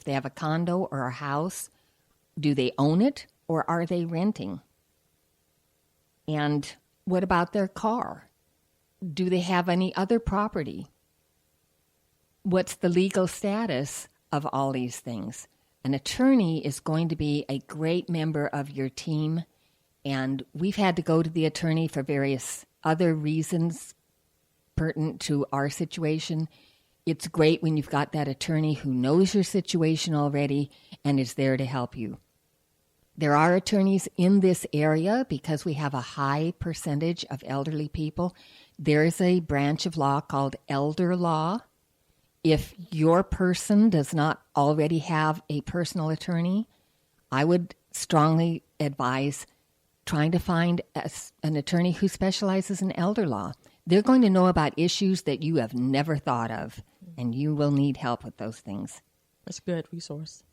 If they have a condo or a house, do they own it or are they renting? And what about their car? Do they have any other property? What's the legal status of all these things? An attorney is going to be a great member of your team, and we've had to go to the attorney for various other reasons pertinent to our situation. It's great when you've got that attorney who knows your situation already and is there to help you. There are attorneys in this area because we have a high percentage of elderly people. There is a branch of law called elder law. If your person does not already have a personal attorney, I would strongly advise trying to find an attorney who specializes in elder law. They're going to know about issues that you have never thought of, and you will need help with those things. That's a good resource.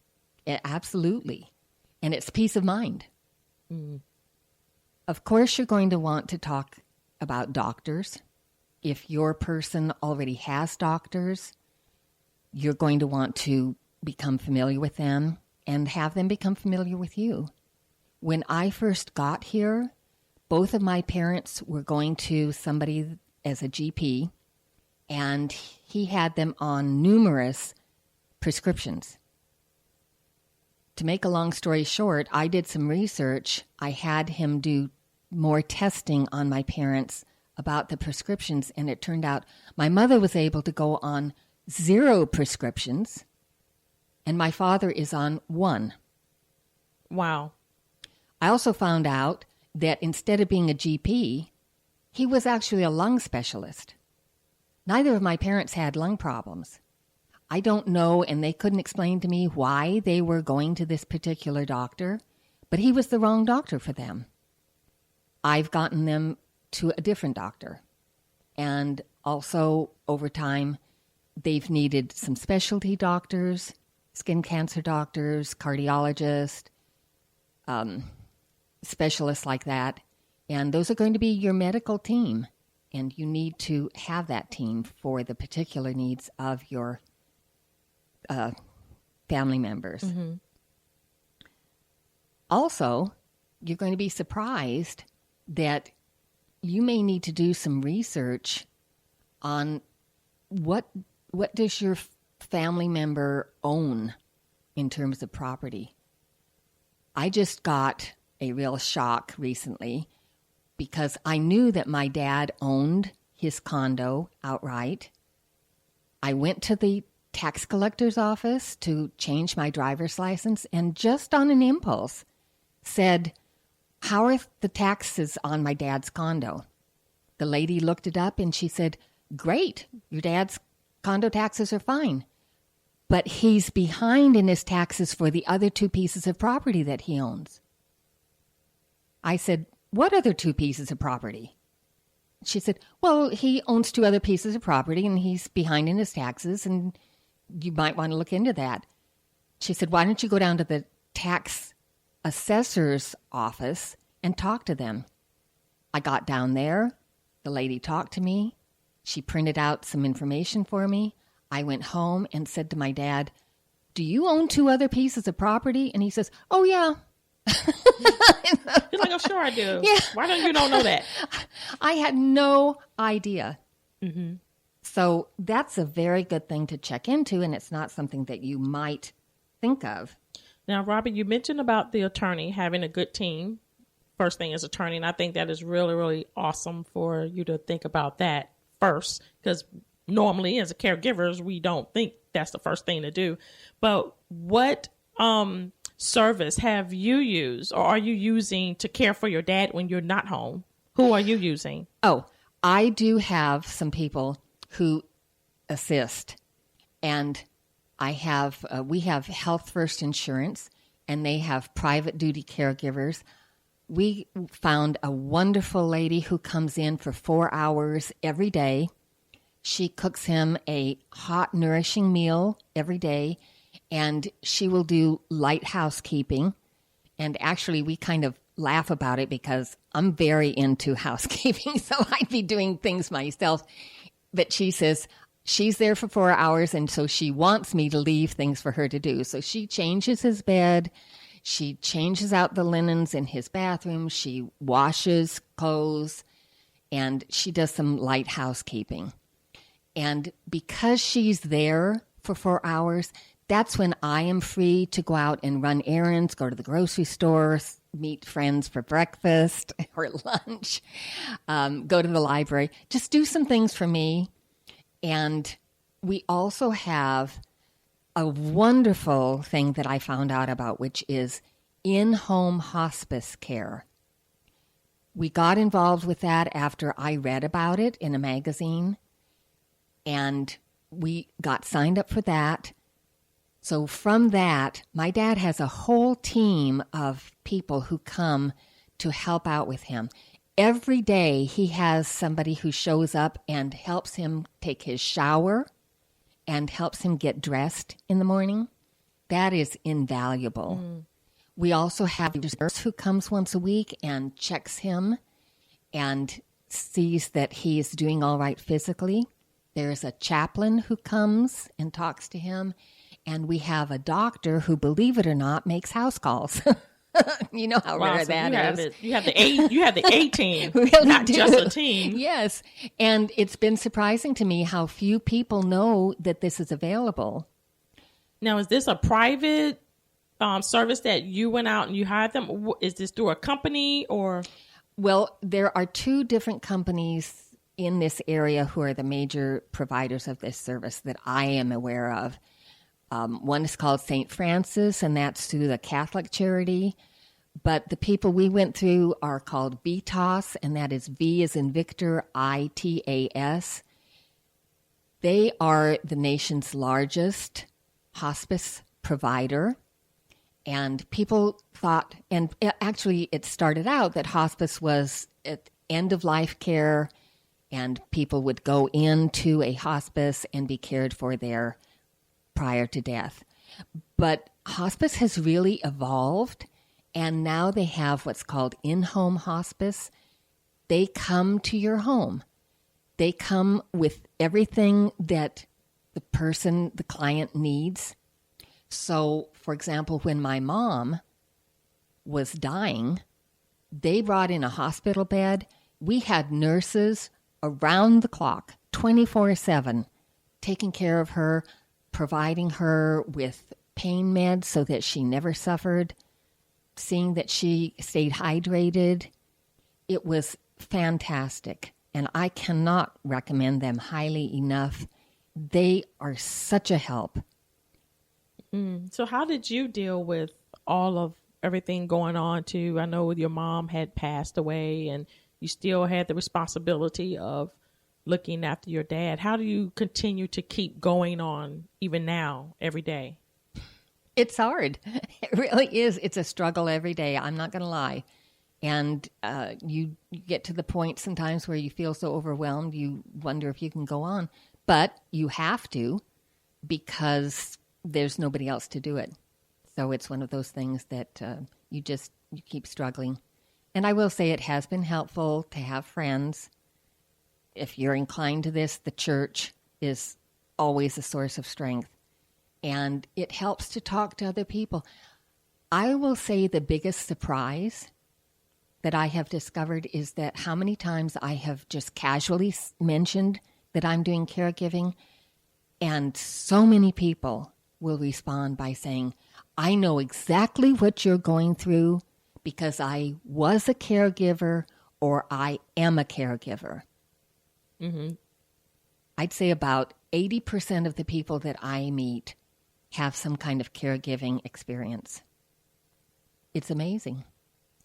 Absolutely. And it's peace of mind. Mm. Of course, you're going to want to talk about doctors. If your person already has doctors, you're going to want to become familiar with them and have them become familiar with you. When I first got here, both of my parents were going to somebody as a GP, and he had them on numerous prescriptions. To make a long story short, I did some research. I had him do more testing on my parents about the prescriptions, and it turned out my mother was able to go on 0 prescriptions, and my father is on 1. Wow. I also found out that instead of being a GP, he was actually a lung specialist. Neither of my parents had lung problems. I don't know, and they couldn't explain to me why they were going to this particular doctor, but he was the wrong doctor for them. I've gotten them to a different doctor. And also, over time, they've needed some specialty doctors, skin cancer doctors, cardiologists, specialists like that. And those are going to be your medical team. And you need to have that team for the particular needs of your family members. Mm-hmm. Also, you're going to be surprised that you may need to do some research on what does your family member own in terms of property. I just got a real shock recently because I knew that my dad owned his condo outright. I went to the tax collector's office to change my driver's license and just on an impulse said, "How are the taxes on my dad's condo?" The lady looked it up and she said, "Great, your dad's condo taxes are fine. But he's behind in his taxes for the other 2 pieces of property that he owns." I said, "What other 2 pieces of property?" She said, "Well, he owns 2 other pieces of property and he's behind in his taxes and you might want to look into that." She said, "Why don't you go down to the tax assessor's office and talk to them?" I got down there. The lady talked to me. She printed out some information for me. I went home and said to my dad, "Do you own 2 other pieces of property?" And he says, "Oh, yeah." He's like, "I'm sure I do." Yeah. Why don't you don't know that? I had no idea. Mm-hmm. So that's a very good thing to check into, and it's not something that you might think of. Now, Robin, you mentioned about the attorney having a good team. First thing as attorney, and I think that is really, really awesome for you to think about that first, because normally as a caregivers, we don't think that's the first thing to do. But what service have you used or are you using to care for your dad when you're not home? Who are you using? Oh, I do have some people who assist, and I have we have Health First Insurance, and they have private duty caregivers. We found a wonderful lady who comes in for 4 hours every day. She cooks him a hot, nourishing meal every day, and she will do light housekeeping. And actually, we kind of laugh about it because I'm very into housekeeping, so I'd be doing things myself. But she says she's there for 4 hours, and so she wants me to leave things for her to do. So she changes his bed. She changes out the linens in his bathroom. She washes clothes, and she does some light housekeeping. And because she's there for 4 hours, that's when I am free to go out and run errands, go to the grocery store, meet friends for breakfast or lunch, go to the library, just do some things for me. And we also have a wonderful thing that I found out about, which is in-home hospice care. We got involved with that after I read about it in a magazine, and we got signed up for that. So from that, my dad has a whole team of people who come to help out with him. Every day he has somebody who shows up and helps him take his shower and helps him get dressed in the morning. That is invaluable. We also have a nurse who comes once a week and checks him and sees that he is doing all right physically. There's a chaplain who comes and talks to him. And we have a doctor who, believe it or not, makes house calls. You know how rare so that is. You have the A team, Really not do. just a team. Yes. And it's been surprising to me how few people know that this is available. Now, is this a private service that you went out and you hired them? Is this through a company or? Well, there are two different companies in this area who are the major providers of this service that I am aware of. One is called St. Francis, and that's through the Catholic charity. But the people we went through are called VITAS, and that is V as in Victor, ITAS. They are the nation's largest hospice provider. And people thought, and actually it started out that hospice was at end-of-life care, and people would go into a hospice and be cared for there prior to death. But hospice has really evolved, and now they have what's called in-home hospice. They come to your home. They come with everything that the client needs. So, for example, when my mom was dying, they brought in a hospital bed. We had nurses around the clock, 24/7, taking care of her, providing her with pain meds so that she never suffered, seeing that she stayed hydrated. It was fantastic, and I cannot recommend them highly enough. They are such a help. So how did you deal with all of everything going on too? I know your mom had passed away and you still had the responsibility of looking after your dad. How do you continue to keep going on even now, every day? It's hard. It really is. It's a struggle every day. I'm not going to lie. And you get to the point sometimes where you feel so overwhelmed, you wonder if you can go on. But you have to, because there's nobody else to do it. So it's one of those things that you keep struggling. And I will say it has been helpful to have friends. If you're inclined to this, the church is always a source of strength. And it helps to talk to other people. I will say the biggest surprise that I have discovered is that how many times I have just casually mentioned that I'm doing caregiving, and so many people will respond by saying, I know exactly what you're going through because I was a caregiver or I am a caregiver. Mm-hmm. I'd say about 80% of the people that I meet have some kind of caregiving experience. It's amazing.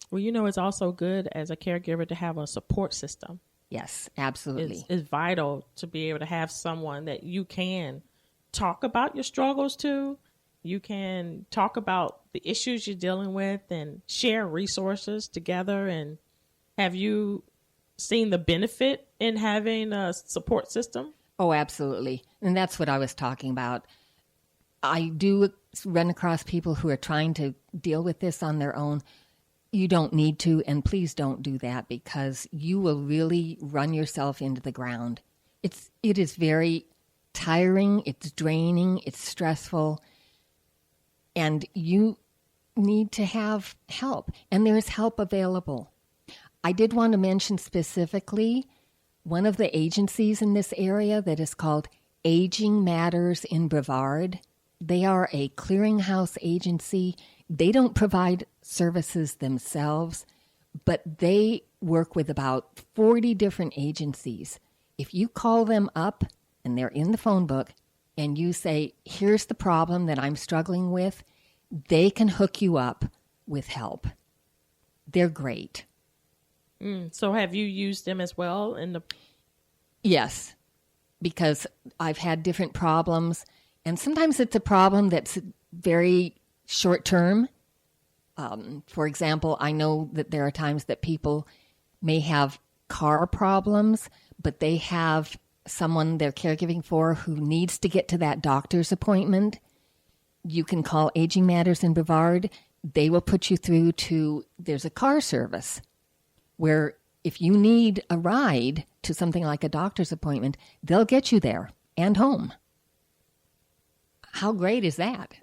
Well, it's also good as a caregiver to have a support system. Yes, absolutely. It's vital to be able to have someone that you can talk about your struggles to. You can talk about the issues you're dealing with and share resources together. And have you seen the benefit in having a support system? Oh, absolutely. And that's what I was talking about. I do run across people who are trying to deal with this on their own. You don't need to, and please don't do that, because you will really run yourself into the ground. It is very tiring, it's draining, it's stressful, and you need to have help. And there's help available. I did want to mention specifically one of the agencies in this area that is called Aging Matters in Brevard. They are a clearinghouse agency. They don't provide services themselves, but they work with about 40 different agencies. If you call them up, and they're in the phone book, and you say, here's the problem that I'm struggling with, they can hook you up with help. They're great. So have you used them as well in the... Yes, because I've had different problems, and sometimes it's a problem that's very short term. For example, I know that there are times that people may have car problems, but they have someone they're caregiving for who needs to get to that doctor's appointment. You can call Aging Matters in Brevard. They will put you through to, there's a car service where if you need a ride to something like a doctor's appointment, they'll get you there and home. How great is that?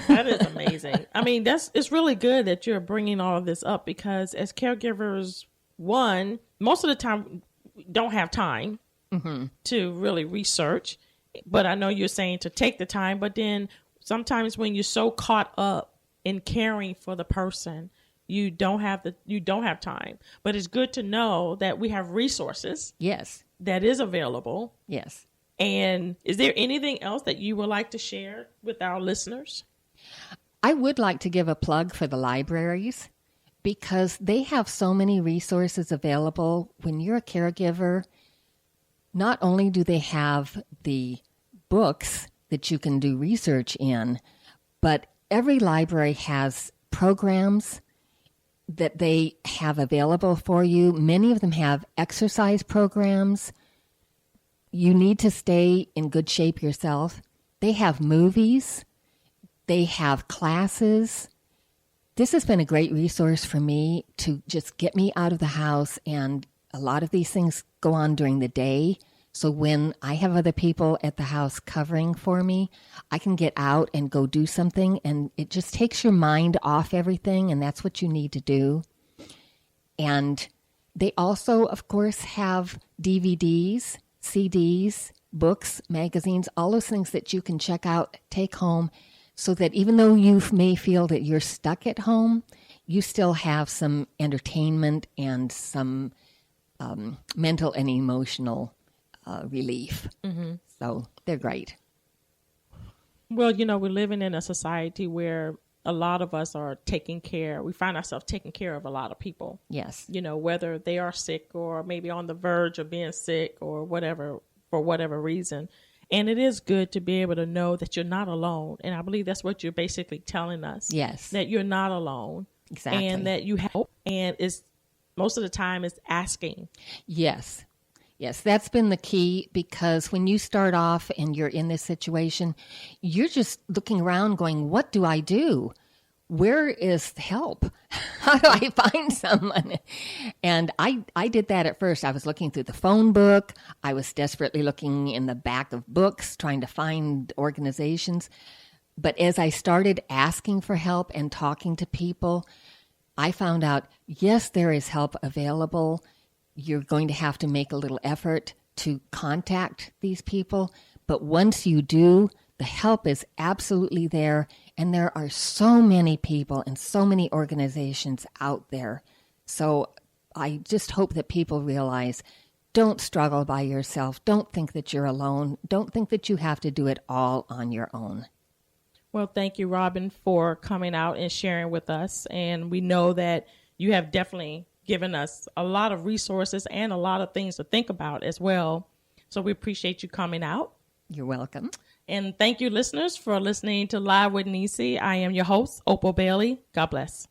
That is amazing. I mean, it's really good that you're bringing all of this up, because as caregivers, one, most of the time don't have time to really research. But I know you're saying to take the time, but then sometimes when you're so caught up in caring for the person, you don't have time. But it's good to know that we have resources. Yes. That is available. Yes. And is there anything else that you would like to share with our listeners? I would like to give a plug for the libraries, because they have so many resources available. When you're a caregiver, not only do they have the books that you can do research in, but every library has programs that they have available for you. Many of them have exercise programs. You need to stay in good shape yourself. They have movies. They have classes. This has been a great resource for me to just get me out of the house, and a lot of these things go on during the day. So when I have other people at the house covering for me, I can get out and go do something, and it just takes your mind off everything, and that's what you need to do. And they also, of course, have DVDs, CDs, books, magazines, all those things that you can check out, take home, so that even though you may feel that you're stuck at home, you still have some entertainment and some mental and emotional relief. So they're great. Well, we're living in a society where a lot of us are we find ourselves taking care of a lot of people. Yes. Whether they are sick or maybe on the verge of being sick or whatever, for whatever reason. And it is good to be able to know that you're not alone. And I believe that's what you're basically telling us. Yes. That you're not alone. Exactly. And that you help. And most of the time it's asking. Yes. Yes, that's been the key, because when you start off and you're in this situation, you're just looking around going, what do I do? Where is help? How do I find someone? And I did that at first. I was looking through the phone book. I was desperately looking in the back of books, trying to find organizations. But as I started asking for help and talking to people, I found out, yes, there is help available. You're going to have to make a little effort to contact these people. But once you do, the help is absolutely there. And there are so many people and so many organizations out there. So I just hope that people realize, don't struggle by yourself. Don't think that you're alone. Don't think that you have to do it all on your own. Well, thank you, Robin, for coming out and sharing with us. And we know that you have definitely given us a lot of resources and a lot of things to think about as well. So we appreciate you coming out. You're welcome. And thank you, listeners, for listening to Live with Necee. I am your host, Opal Bailey. God bless.